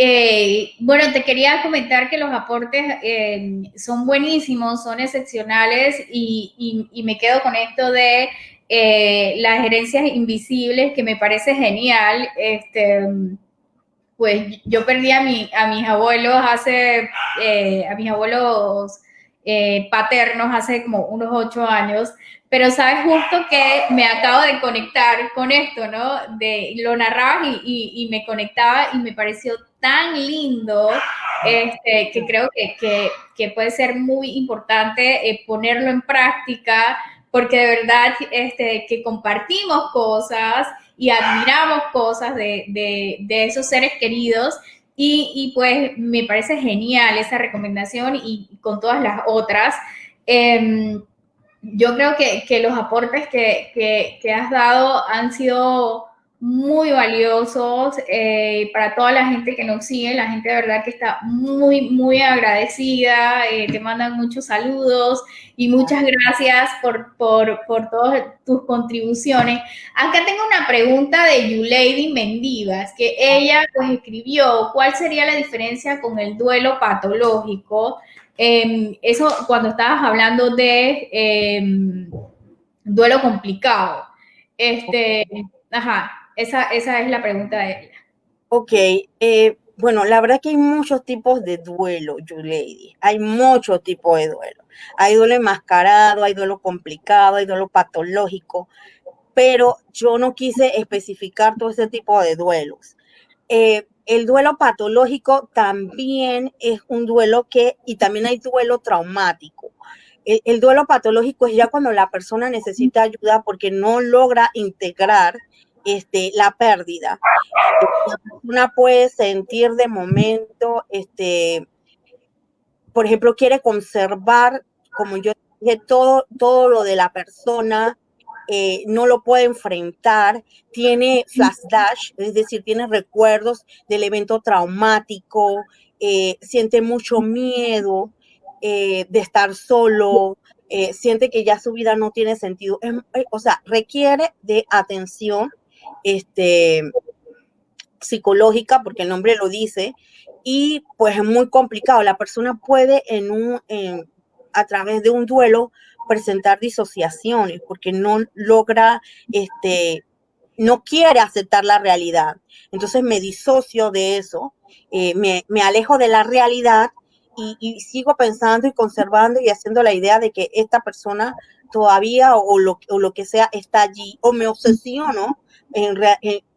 Speaker 2: pregunta.
Speaker 1: Bueno, te quería comentar que los aportes son buenísimos, son excepcionales y me quedo con esto de las herencias invisibles, que me parece genial. Pues yo perdí a mis abuelos a mis abuelos paternos hace como unos 8 años, pero sabes justo que me acabo de conectar con esto, ¿no? Lo narrabas y me conectaba y me pareció tan lindo, que creo que puede ser muy importante ponerlo en práctica, porque de verdad que compartimos cosas y admiramos cosas de esos seres queridos pues me parece genial esa recomendación y con todas las otras. Yo creo que los aportes que has dado han sido muy valiosos para toda la gente que nos sigue, la gente de verdad que está muy, muy agradecida, te mandan muchos saludos y muchas gracias por todas tus contribuciones. Acá tengo una pregunta de Yulady Mendivas, que ella pues escribió, ¿cuál sería la diferencia con el duelo patológico? Eso cuando estabas hablando de duelo complicado. Ajá, esa es la pregunta de ella.
Speaker 2: Ok, bueno, la verdad que hay muchos tipos de duelo, Yulady. Hay muchos tipos de duelo. Hay duelo enmascarado, hay duelo complicado, hay duelo patológico, pero yo no quise especificar todo ese tipo de duelos. El duelo patológico también es un duelo y también hay duelo traumático. El duelo patológico es ya cuando la persona necesita ayuda porque no logra integrar la pérdida. La persona puede sentir de momento, por ejemplo, quiere conservar, como yo dije, todo lo de la persona, no lo puede enfrentar, tiene flashback, es decir, tiene recuerdos del evento traumático, siente mucho miedo de estar solo, siente que ya su vida no tiene sentido, o sea, requiere de atención psicológica, porque el nombre lo dice, y pues es muy complicado. La persona puede a través de un duelo presentar disociaciones porque no logra, no quiere aceptar la realidad. Entonces me disocio de eso, me alejo de la realidad y sigo pensando y conservando y haciendo la idea de que esta persona todavía o lo que sea está allí, o me obsesiono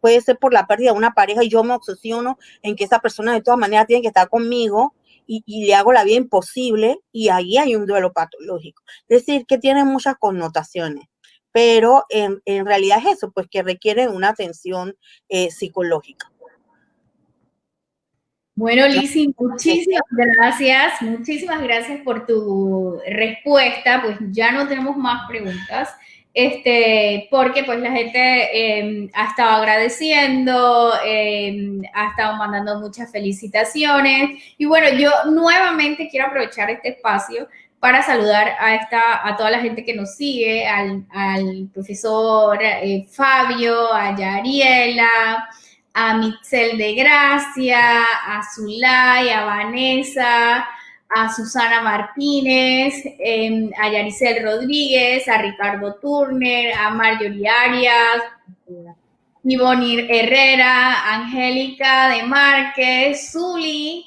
Speaker 2: puede ser por la pérdida de una pareja y yo me obsesiono en que esa persona de todas maneras tiene que estar conmigo y le hago la vida imposible y ahí hay un duelo patológico. Es decir, que tiene muchas connotaciones, pero en realidad es eso, pues que requiere una atención psicológica.
Speaker 1: Bueno, Lizzy, muchísimas gracias por tu respuesta, pues ya no tenemos más preguntas, porque pues la gente ha estado agradeciendo, ha estado mandando muchas felicitaciones, y bueno, yo nuevamente quiero aprovechar este espacio para saludar a toda la gente que nos sigue, al profesor Fabio, a Yariela, a Mitzel de Gracia, a Zulay, a Vanessa, a Susana Martínez, a Yaricel Rodríguez, a Ricardo Turner, a Marjorie Arias, Ivonne Herrera, Angélica de Márquez, Zuli,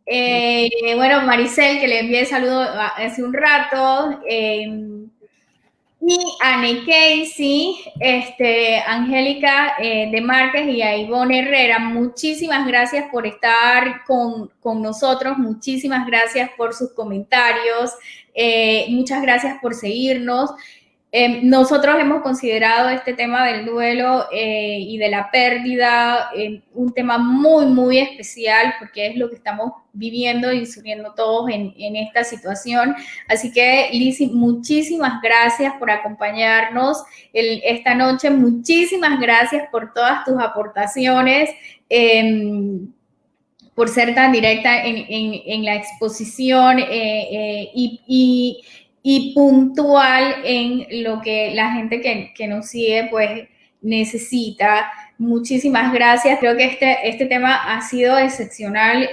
Speaker 1: Bueno, Maricel, que le envié saludo hace un rato. Y Anne Casey, Angélica de Márquez y a Ivonne Herrera, muchísimas gracias por estar con nosotros, muchísimas gracias por sus comentarios, muchas gracias por seguirnos. Nosotros hemos considerado este tema del duelo y de la pérdida un tema muy, muy especial porque es lo que estamos viviendo y sufriendo todos en esta situación. Así que, Lizzy, muchísimas gracias por acompañarnos esta noche. Muchísimas gracias por todas tus aportaciones. Por ser tan directa en la exposición y puntual en lo que la gente que nos sigue pues necesita. Muchísimas gracias. Creo que este tema ha sido excepcional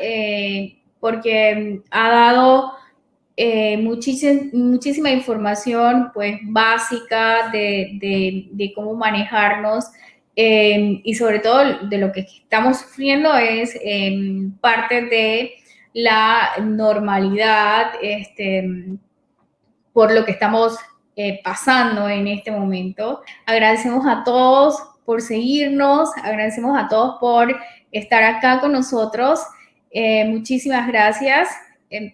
Speaker 1: porque ha dado muchísima información pues básica de cómo manejarnos y sobre todo de lo que estamos sufriendo es parte de la normalidad por lo que estamos pasando en este momento. Agradecemos a todos por seguirnos, agradecemos a todos por estar acá con nosotros. Muchísimas gracias.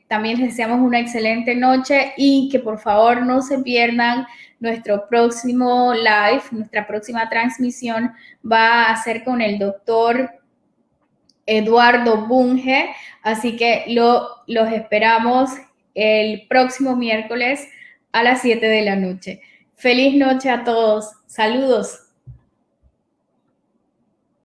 Speaker 1: También les deseamos una excelente noche y que por favor no se pierdan nuestro próximo live, nuestra próxima transmisión va a ser con el doctor Eduardo Bunge, así que los esperamos el próximo miércoles a las 7 de la noche. Feliz noche a todos. Saludos.